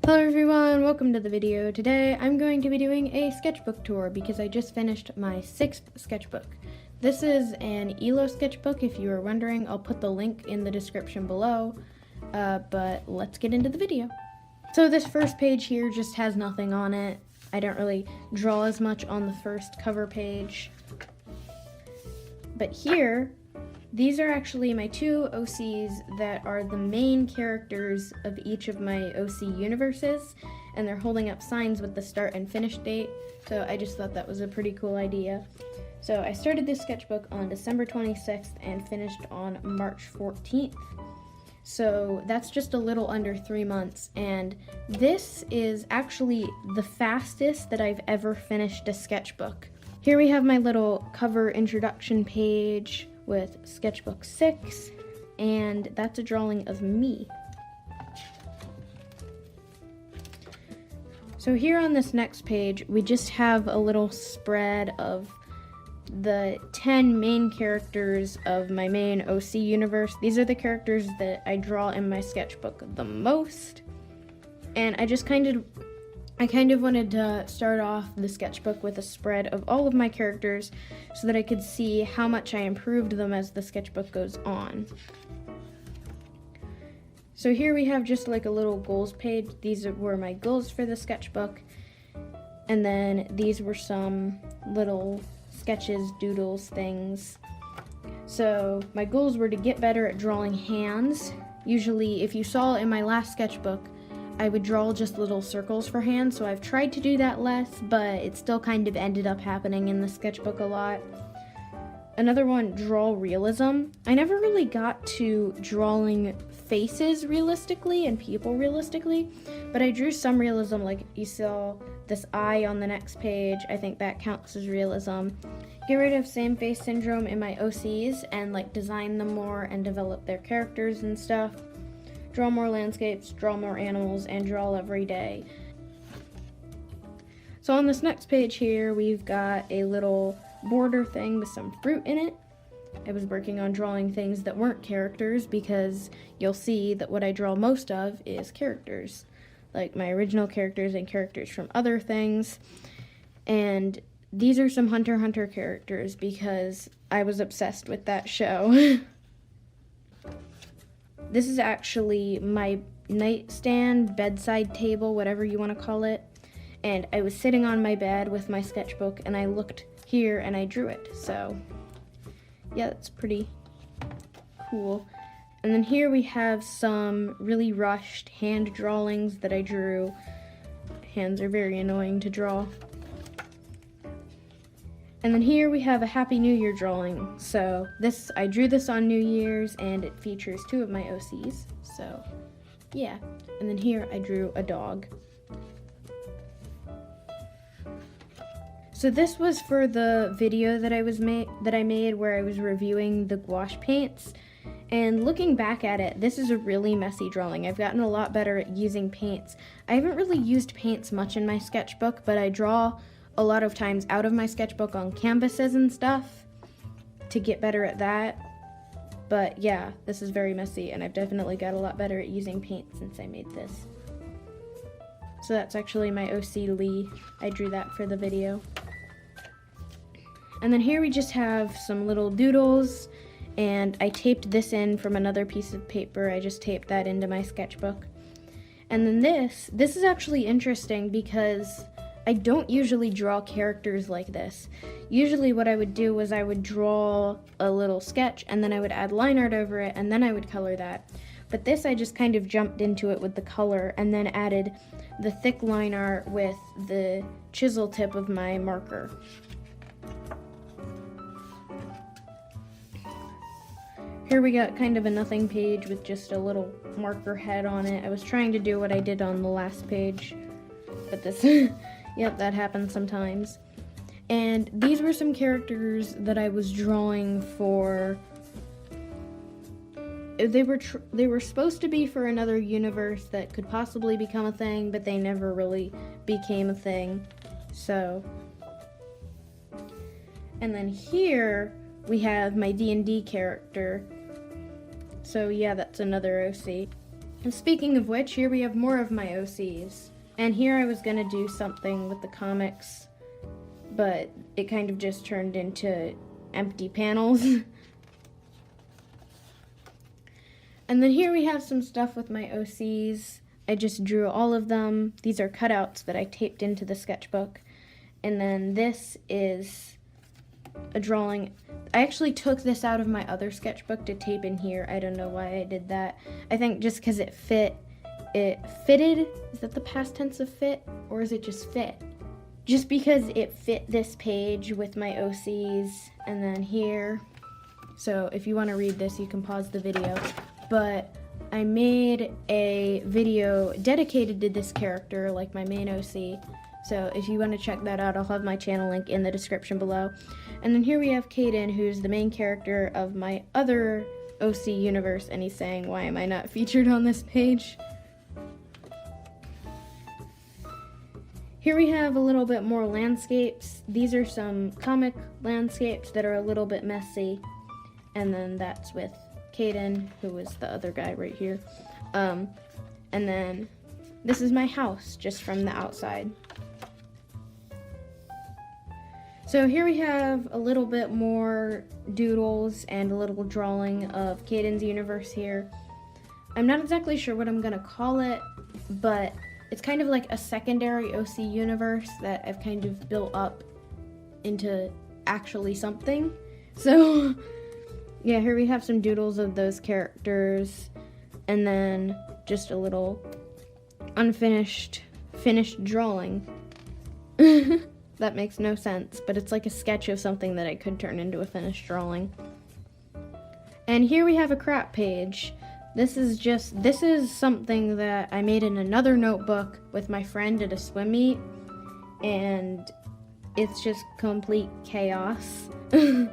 Hello everyone, welcome to the video. Today I'm going to be doing a sketchbook tour because I just finished my 6th sketchbook. This is an ELO sketchbook. If you were wondering, I'll put the link in the description below, but let's get into the video. So this first page here just has nothing on it. I don't really draw as much on the first cover page. But here, these are actually my two OCs that are the main characters of each of my OC universes, and they're holding up signs with the start and finish date, so I just thought that was a pretty cool idea. So I started this sketchbook on December 26th and finished on March 14th. So that's just a little under 3 months, and this is actually the fastest that I've ever finished a sketchbook. Here we have my little cover introduction page with Sketchbook 6, and that's a drawing of me. So here on this next page, we just have a little spread of the 10 main characters of my main OC universe. These are the characters that I draw in my sketchbook the most, and I kind of wanted to start off the sketchbook with a spread of all of my characters so that I could see how much I improved them as the sketchbook goes on. So here we have just like a little goals page. These were my goals for the sketchbook. And then these were some little sketches, doodles, things. So my goals were to get better at drawing hands. Usually, if you saw in my last sketchbook, I would draw just little circles for hands, so I've tried to do that less, but it still kind of ended up happening in the sketchbook a lot. Another one, draw realism. I never really got to drawing faces realistically and people realistically, but I drew some realism, like you saw this eye on the next page. I think that counts as realism. Get rid of same face syndrome in my OCs and like design them more and develop their characters and stuff. Draw more landscapes, draw more animals, and draw every day. So on this next page here, we've got a little border thing with some fruit in it. I was working on drawing things that weren't characters because you'll see that what I draw most of is characters, like my original characters and characters from other things. And these are some Hunter x Hunter characters because I was obsessed with that show. This is actually my nightstand, bedside table, whatever you want to call it. And I was sitting on my bed with my sketchbook and I looked here and I drew it. So yeah, that's pretty cool. And then here we have some really rushed hand drawings that I drew. Hands are very annoying to draw. And then here we have a Happy New Year drawing. So I drew this on New Year's and it features 2 of my OCs. So yeah. And then here I drew a dog. So this was for the video that I made where I was reviewing the gouache paints. And looking back at it, this is a really messy drawing. I've gotten a lot better at using paints. I haven't really used paints much in my sketchbook, but I draw a lot of times out of my sketchbook on canvases and stuff to get better at that. But yeah, this is very messy and I've definitely got a lot better at using paint since I made this. So that's actually my OC Lee. I drew that for the video. And then here we just have some little doodles, and I taped this in from another piece of paper. I just taped that into my sketchbook. And then this is actually interesting because I don't usually draw characters like this. Usually what I would do was I would draw a little sketch and then I would add line art over it and then I would color that. But this I just kind of jumped into it with the color and then added the thick line art with the chisel tip of my marker. Here we got kind of a nothing page with just a little marker head on it. I was trying to do what I did on the last page, but this yep, that happens sometimes. And these were some characters that I was drawing for. They were supposed to be for another universe that could possibly become a thing, but they never really became a thing. So, and then here we have my D&D character. So yeah, that's another OC. And speaking of which, here we have more of my OCs. And here I was gonna do something with the comics, but it kind of just turned into empty panels. And then here we have some stuff with my OCs. I just drew all of them. These are cutouts that I taped into the sketchbook. And then this is a drawing. I actually took this out of my other sketchbook to tape in here. I don't know why I did that. I think just because it fitted. Is that the past tense of fit? Or is it just fit? Just because it fit this page with my OCs. And then here. So if you want to read this, you can pause the video. But I made a video dedicated to this character, like my main OC. So if you want to check that out, I'll have my channel link in the description below. And then here we have Caden, who's the main character of my other OC universe, and he's saying, why am I not featured on this page? Here we have a little bit more landscapes. These are some comic landscapes that are a little bit messy. And then that's with Caden, who is the other guy right here. And then this is my house, just from the outside. So here we have a little bit more doodles and a little drawing of Caden's universe here. I'm not exactly sure what I'm gonna call it, but it's kind of like a secondary OC universe that I've kind of built up into actually something. So yeah, here we have some doodles of those characters, and then just a little finished drawing. That makes no sense, but it's like a sketch of something that I could turn into a finished drawing. And here we have a crap page. This is something that I made in another notebook with my friend at a swim meet, and it's just complete chaos. And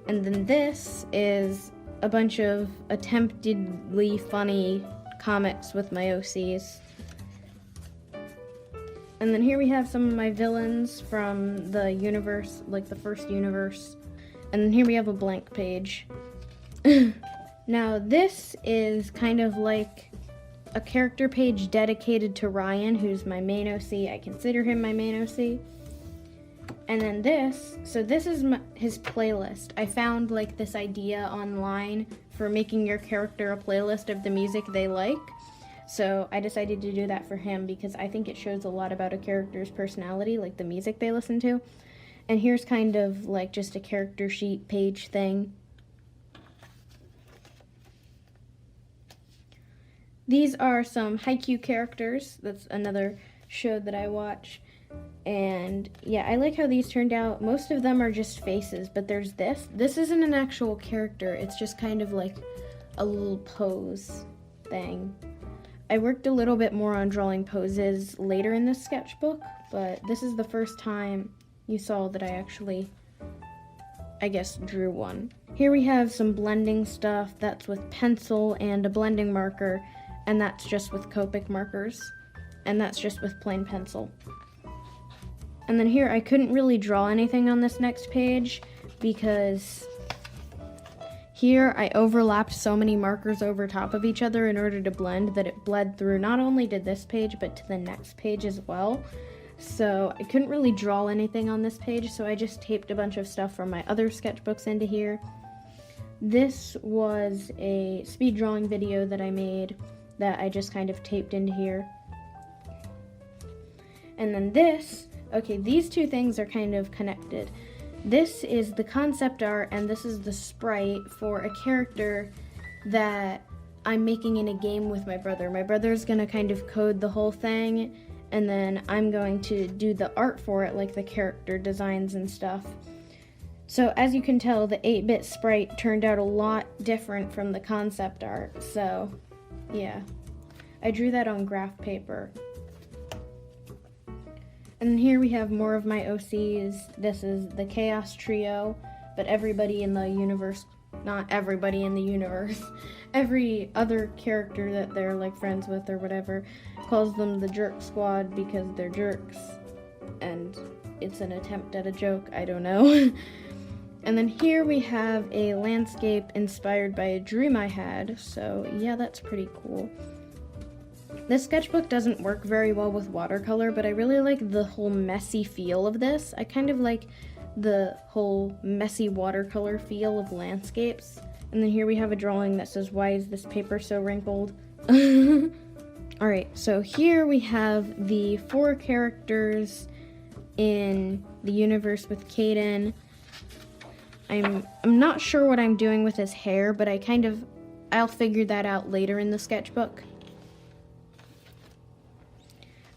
then this is a bunch of attemptedly funny comics with my OCs. And then here we have some of my villains from the universe, like the first universe. And then here we have a blank page. Now this is kind of like a character page dedicated to Ryan, who's my main OC. I consider him my main OC. And then this is his playlist. I found like this idea online for making your character a playlist of the music they like. So I decided to do that for him because I think it shows a lot about a character's personality, like the music they listen to. And here's kind of like just a character sheet page thing. These are some Haikyuu characters. That's another show that I watch. And yeah, I like how these turned out. Most of them are just faces, but there's this. This isn't an actual character. It's just kind of like a little pose thing. I worked a little bit more on drawing poses later in this sketchbook, but this is the first time you saw that I actually, I guess, drew one. Here we have some blending stuff. That's with pencil and a blending marker, and that's just with Copic markers, and that's just with plain pencil. And then here, I couldn't really draw anything on this next page because here I overlapped so many markers over top of each other in order to blend that it bled through not only to this page, but to the next page as well. So I couldn't really draw anything on this page, so I just taped a bunch of stuff from my other sketchbooks into here. This was a speed drawing video that I made that I just kind of taped into here. And then this, okay, these two things are kind of connected. This is the concept art, and this is the sprite for a character that I'm making in a game with my brother. My brother's gonna kind of code the whole thing, and then I'm going to do the art for it, like the character designs and stuff. So as you can tell, the 8-bit sprite turned out a lot different from the concept art, so yeah. I drew that on graph paper. And here we have more of my OCs. This is the Chaos Trio, but everybody in the universe, not everybody in the universe, every other character that they're like friends with or whatever calls them the Jerk Squad because they're jerks. And it's an attempt at a joke, I don't know. And then here we have a landscape inspired by a dream I had, so yeah, that's pretty cool. This sketchbook doesn't work very well with watercolor, but I really like the whole messy feel of this. I kind of like the whole messy watercolor feel of landscapes. And then here we have a drawing that says, "Why is this paper so wrinkled?" Alright, so here we have the 4 characters in the universe with Caden. I'm not sure what I'm doing with his hair, but I'll figure that out later in the sketchbook.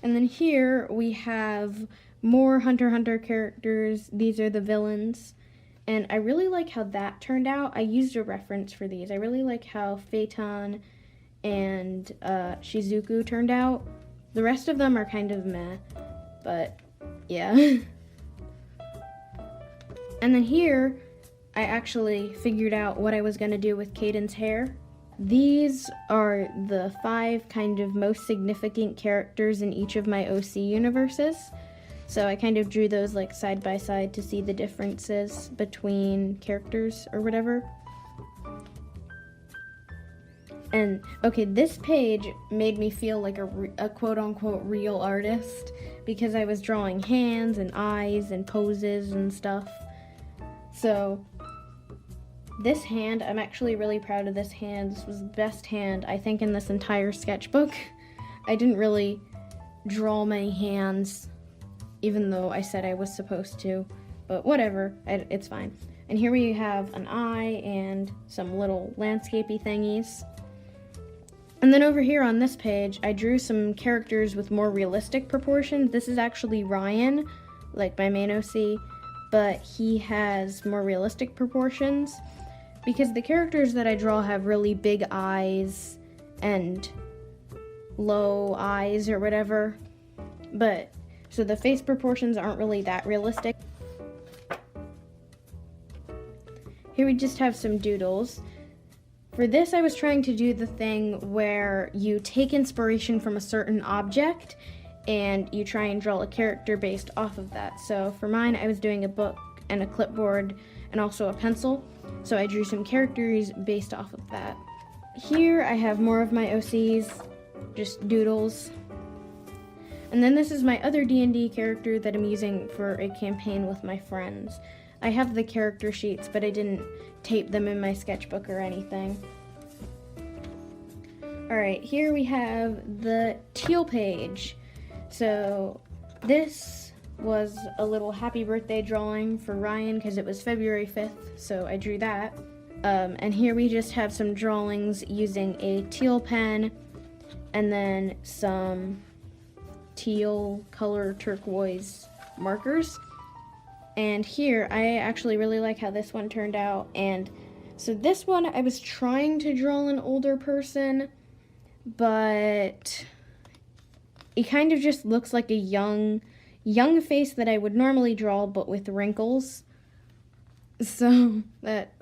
And then here we have more Hunter x Hunter characters. These are the villains. And I really like how that turned out. I used a reference for these. I really like how Phaeton and Shizuku turned out. The rest of them are kind of meh, but yeah. And then here, I actually figured out what I was going to do with Caden's hair. These are the 5 kind of most significant characters in each of my OC universes. So I kind of drew those like side by side to see the differences between characters or whatever. And okay, this page made me feel like a quote-unquote real artist because I was drawing hands and eyes and poses and stuff. So this hand, I'm actually really proud of this hand. This was the best hand, I think, in this entire sketchbook. I didn't really draw many hands, even though I said I was supposed to, but whatever, it's fine. And here we have an eye and some little landscapey thingies. And then over here on this page, I drew some characters with more realistic proportions. This is actually Ryan, like my main OC, but he has more realistic proportions because the characters that I draw have really big eyes and low eyes or whatever, but so the face proportions aren't really that realistic. Here we just have some doodles. For this, I was trying to do the thing where you take inspiration from a certain object and you try and draw a character based off of that. So for mine, I was doing a book and a clipboard and also a pencil. So I drew some characters based off of that. Here I have more of my OCs, just doodles. And then this is my other D&D character that I'm using for a campaign with my friends. I have the character sheets, but I didn't tape them in my sketchbook or anything. Alright, here we have the teal page. So this was a little happy birthday drawing for Ryan because it was February 5th, so I drew that. And here we just have some drawings using a teal pen and then some teal color turquoise markers. And here, I actually really like how this one turned out. And so this one, I was trying to draw an older person, but it kind of just looks like a young face that I would normally draw, but with wrinkles. So that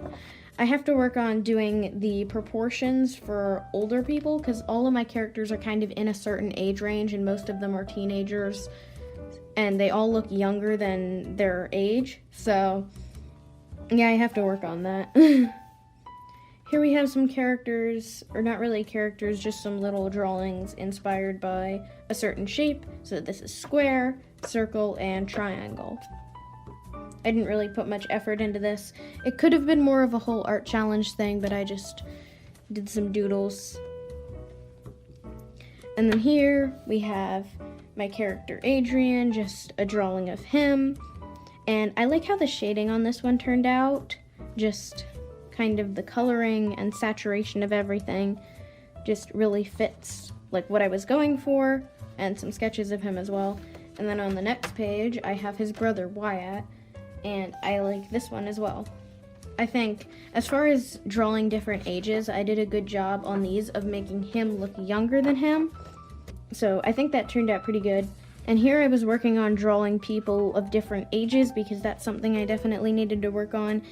I have to work on doing the proportions for older people, because all of my characters are kind of in a certain age range, and most of them are teenagers. And they all look younger than their age, so yeah, I have to work on that. Here we have some characters, or not really characters, just some little drawings inspired by a certain shape. So this is square, circle, and triangle. I didn't really put much effort into this. It could have been more of a whole art challenge thing, but I just did some doodles. And then here we have my character Adrian, just a drawing of him. And I like how the shading on this one turned out. Just kind of the coloring and saturation of everything just really fits like what I was going for, and some sketches of him as well. And then on the next page, I have his brother Wyatt, and I like this one as well. I think as far as drawing different ages, I did a good job on these of making him look younger than him. So I think that turned out pretty good. And here I was working on drawing people of different ages because that's something I definitely needed to work on.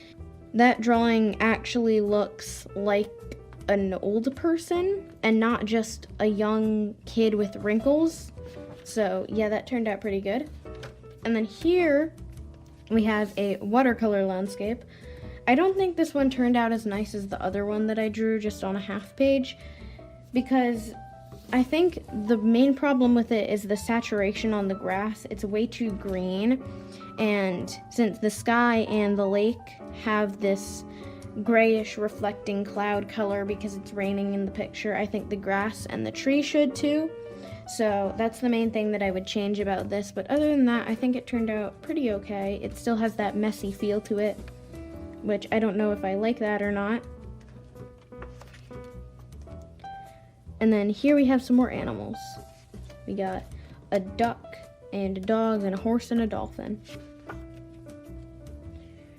That drawing actually looks like an old person and not just a young kid with wrinkles. So yeah, that turned out pretty good. And then here we have a watercolor landscape. I don't think this one turned out as nice as the other one that I drew just on a half page, because I think the main problem with it is the saturation on the grass. It's way too green, and since the sky and the lake have this grayish reflecting cloud color because it's raining in the picture, I think the grass and the tree should too. So that's the main thing that I would change about this, but other than that, I think it turned out pretty okay. It still has that messy feel to it, which I don't know if I like that or not. And then here we have some more animals. We got a duck and a dog and a horse and a dolphin.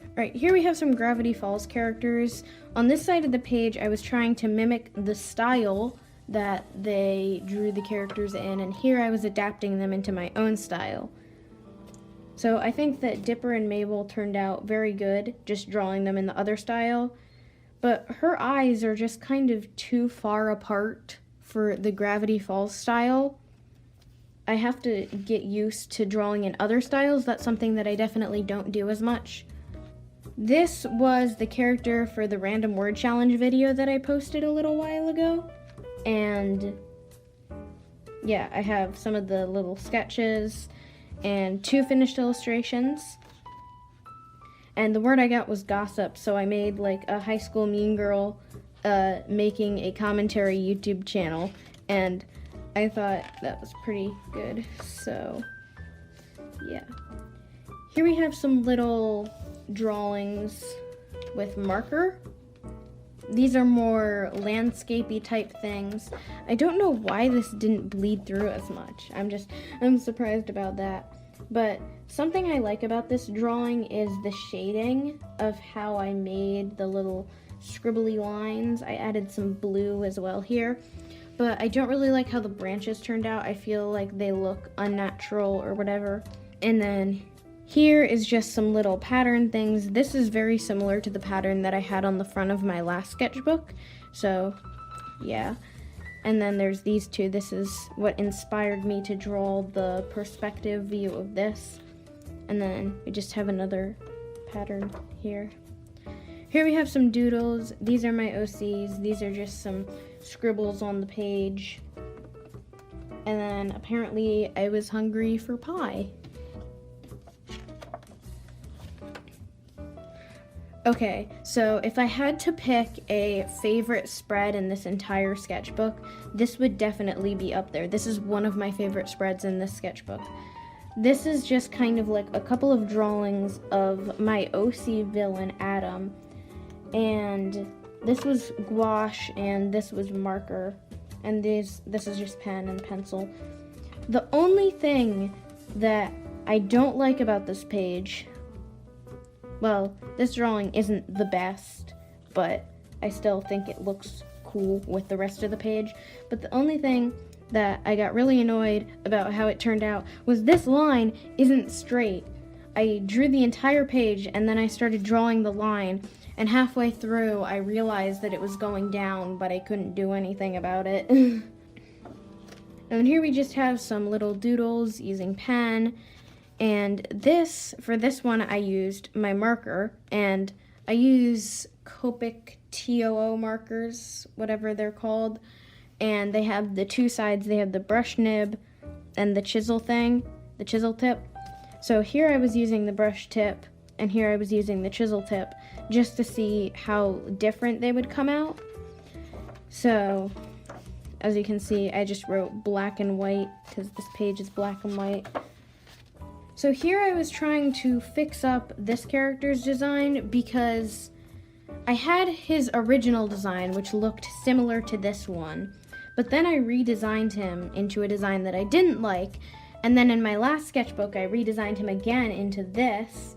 Alright, here we have some Gravity Falls characters. On this side of the page, I was trying to mimic the style that they drew the characters in, and here I was adapting them into my own style. So I think that Dipper and Mabel turned out very good, just drawing them in the other style. But her eyes are just kind of too far apart for the Gravity Falls style. I have to get used to drawing in other styles. That's something that I definitely don't do as much. This was the character for the random word challenge video that I posted a little while ago. And yeah, I have some of the little sketches and 2 finished illustrations. And the word I got was gossip, so I made like a high school mean girl making a commentary YouTube channel, and I thought that was pretty good. So yeah, here we have some little drawings with marker. These are more landscapey type things. I don't know why this didn't bleed through as much. I'm surprised about that. But something I like about this drawing is the shading of how I made the little scribbly lines. I added some blue as well here. But I don't really like how the branches turned out. I feel like they look unnatural or whatever. And then here is just some little pattern things. This is very similar to the pattern that I had on the front of my last sketchbook. So, yeah. And then there's these 2. This is what inspired me to draw the perspective view of this. And then we just have another pattern here. Here we have some doodles. These are my OCs. These are just some scribbles on the page. And then apparently I was hungry for pie. Okay, so if I had to pick a favorite spread in this entire sketchbook, this would definitely be up there. This is one of my favorite spreads in this sketchbook. This is just kind of like a couple of drawings of my OC villain, Adam. And this was gouache and this was marker. And this is just pen and pencil. The only thing that I don't like about this page, well, this drawing isn't the best, but I still think it looks cool with the rest of the page. But the only thing that I got really annoyed about how it turned out was this line isn't straight. I drew the entire page and then I started drawing the line, and halfway through I realized that it was going down, but I couldn't do anything about it. And here we just have some little doodles using pen. And for this one, I used my marker, and I use Copic TOO markers, whatever they're called. And they have the 2 sides. They have the brush nib and the chisel thing, the chisel tip. So here I was using the brush tip, and here I was using the chisel tip, just to see how different they would come out. So, as you can see, I just wrote black and white, because this page is black and white. So here I was trying to fix up this character's design because I had his original design, which looked similar to this one, but then I redesigned him into a design that I didn't like, and then in my last sketchbook I redesigned him again into this,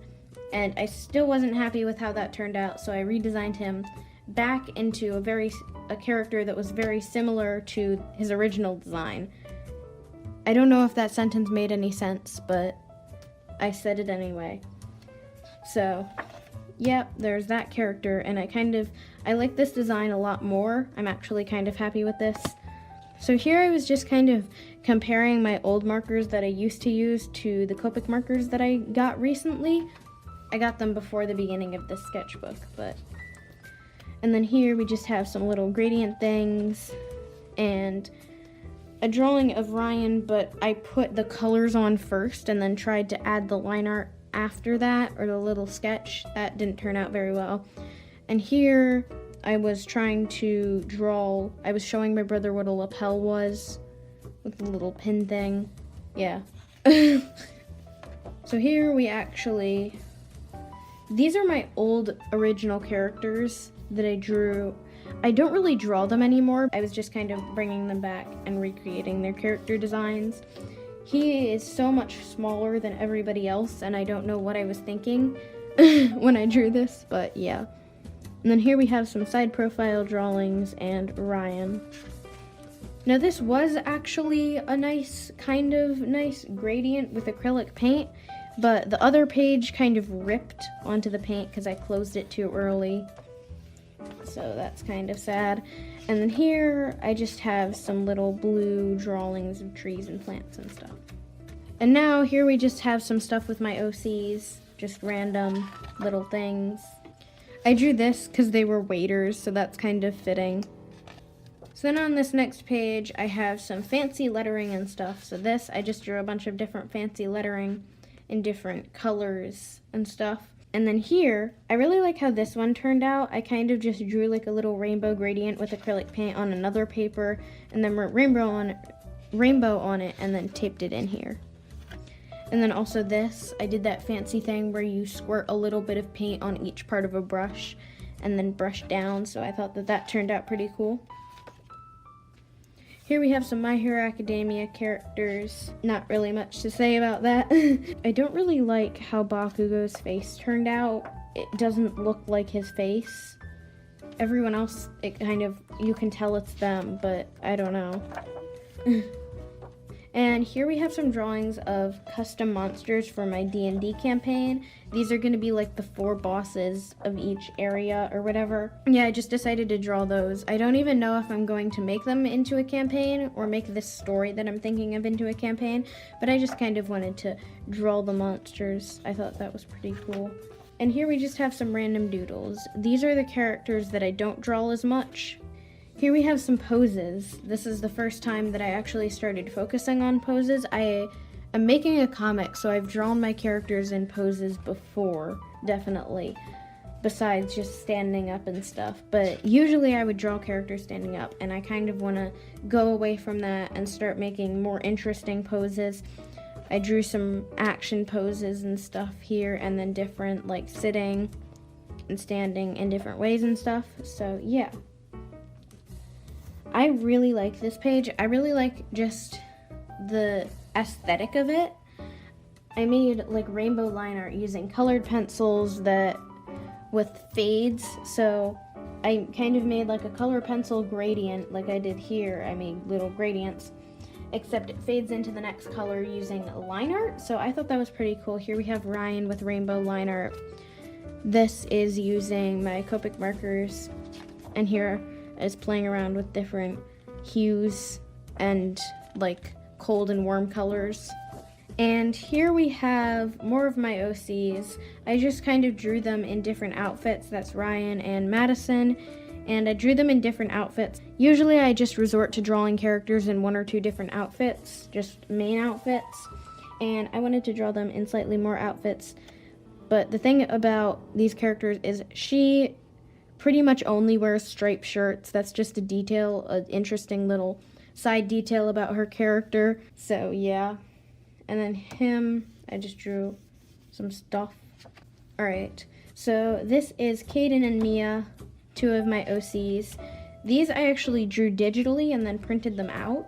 and I still wasn't happy with how that turned out, so I redesigned him back into a character that was very similar to his original design. I don't know if that sentence made any sense, but I said it anyway. So, yep, there's that character, and I like this design a lot more. I'm actually kind of happy with this. So here I was just kind of comparing my old markers that I used to use to the Copic markers that I got recently. I got them before the beginning of this sketchbook, but. And then here we just have some little gradient things and a drawing of Ryan, but I put the colors on first and then tried to add the line art after that, or the little sketch. That didn't turn out very well. And here I was trying to draw, I was showing my brother what a lapel was with the little pin thing. Yeah. So here we actually, these are my old original characters that I drew. I don't really draw them anymore. I was just kind of bringing them back and recreating their character designs. He is so much smaller than everybody else, and I don't know what I was thinking when I drew this, but yeah. And then here we have some side profile drawings and Ryan. Now this was actually a nice gradient with acrylic paint, but the other page kind of ripped onto the paint because I closed it too early. So that's kind of sad. And then here I just have some little blue drawings of trees and plants and stuff. And now here we just have some stuff with my OCs, just random little things. I drew this because they were waiters, so that's kind of fitting. So then on this next page I have some fancy lettering and stuff. So this, I just drew a bunch of different fancy lettering in different colors and stuff. And then here, I really like how this one turned out. I kind of just drew like a little rainbow gradient with acrylic paint on another paper, and then wrote rainbow on it, and then taped it in here. And then also this, I did that fancy thing where you squirt a little bit of paint on each part of a brush, and then brush down, so I thought that that turned out pretty cool. Here we have some My Hero Academia characters. Not really much to say about that. I don't really like how Bakugo's face turned out. It doesn't look like his face. Everyone else, it kind of, you can tell it's them, but I don't know. And here we have some drawings of custom monsters for my D&D campaign. These are going to be like the 4 bosses of each area or whatever. Yeah, I just decided to draw those. I don't even know if I'm going to make them into a campaign or make this story that I'm thinking of into a campaign, but I just kind of wanted to draw the monsters. I thought that was pretty cool. And here we just have some random doodles. These are the characters that I don't draw as much. Here we have some poses. This is the first time that I actually started focusing on poses. I am making a comic, so I've drawn my characters in poses before, definitely, besides just standing up and stuff. But usually I would draw characters standing up, and I kind of want to go away from that and start making more interesting poses. I drew some action poses and stuff here, and then different, like, sitting and standing in different ways and stuff. So, yeah. I really like this page. I really like just the aesthetic of it. I made like rainbow line art using colored pencils that with fades. So I kind of made like a color pencil gradient like I did here. I made little gradients, except it fades into the next color using line art. So I thought that was pretty cool. Here we have Ryan with rainbow line art. This is using my Copic markers, and here is playing around with different hues and like cold and warm colors. And here we have more of my OCs. I just kind of drew them in different outfits. That's Ryan and Madison, and I drew them in different outfits. Usually I just resort to drawing characters in 1 or 2 different outfits, just main outfits, and I wanted to draw them in slightly more outfits. But the thing about these characters is she pretty much only wears striped shirts. That's just a detail, an interesting little side detail about her character. So yeah. And then him, I just drew some stuff. Alright, so this is Kaden and Mia, 2 of my OCs. These I actually drew digitally and then printed them out.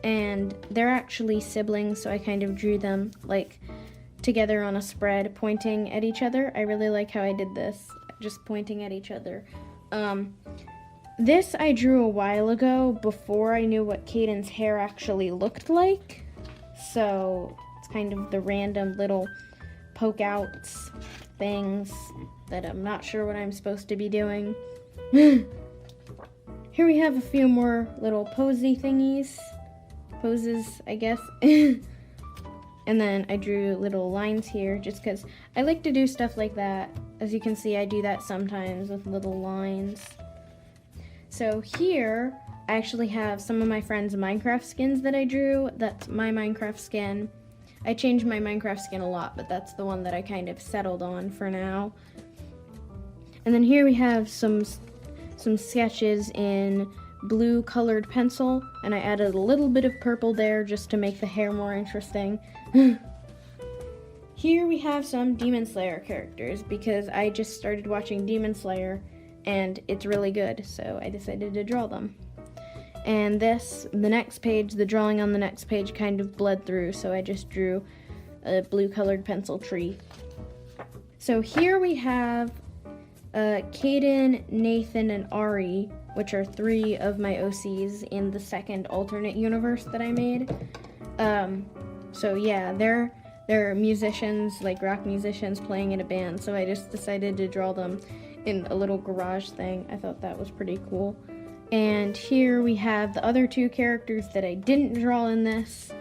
And they're actually siblings, so I kind of drew them like together on a spread, pointing at each other. I really like how I did this. Just pointing at each other. This I drew a while ago before I knew what Caden's hair actually looked like. So it's kind of the random little poke outs things that I'm not sure what I'm supposed to be doing. Here we have a few more little posy thingies. Poses, I guess. And then I drew little lines here just because I like to do stuff like that. As you can see, I do that sometimes with little lines. So here, I actually have some of my friends' Minecraft skins that I drew. That's my Minecraft skin. I changed my Minecraft skin a lot, but that's the one that I kind of settled on for now. And then here we have some sketches in blue colored pencil, and I added a little bit of purple there just to make the hair more interesting. Here we have some Demon Slayer characters because I just started watching Demon Slayer and it's really good, so I decided to draw them. And the next page, the drawing on the next page kind of bled through, so I just drew a blue colored pencil tree. So here we have Caden, Nathan, and Ari, which are 3 of my OCs in the second alternate universe that I made. So yeah, they're musicians, like rock musicians playing in a band, so I just decided to draw them in a little garage thing. I thought that was pretty cool. And here we have the other 2 characters that I didn't draw in this,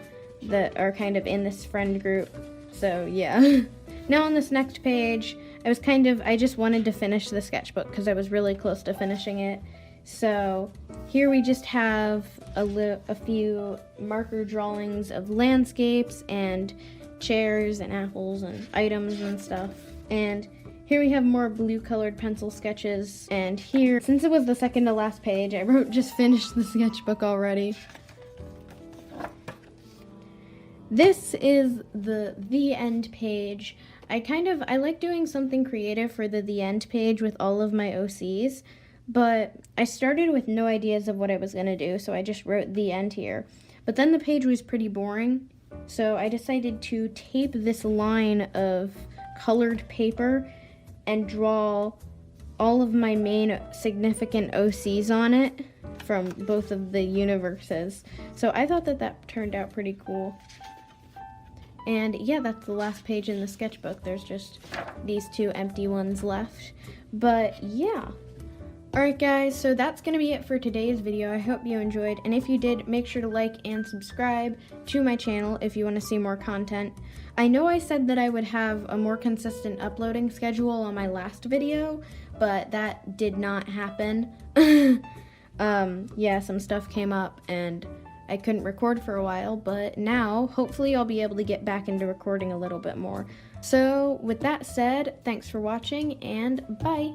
that are kind of in this friend group. So yeah. Now on this next page, I just wanted to finish the sketchbook because I was really close to finishing it. So here we just have a few marker drawings of landscapes and chairs and apples and items and stuff. And here we have more blue colored pencil sketches. And here, since it was the second to last page, I wrote just finished the sketchbook already. This is the end page. I like doing something creative for the end page with all of my OCs, but I started with no ideas of what I was gonna do, so I just wrote the end here. But then the page was pretty boring, so I decided to tape this line of colored paper and draw all of my main significant OCs on it from both of the universes. So I thought that turned out pretty cool. And yeah, that's the last page in the sketchbook. There's just these 2 empty ones left. But yeah. Alright guys, so that's going to be it for today's video. I hope you enjoyed, and if you did, make sure to like and subscribe to my channel if you want to see more content. I know I said that I would have a more consistent uploading schedule on my last video, but that did not happen. Yeah, some stuff came up and I couldn't record for a while, but now hopefully I'll be able to get back into recording a little bit more. So with that said, thanks for watching and bye!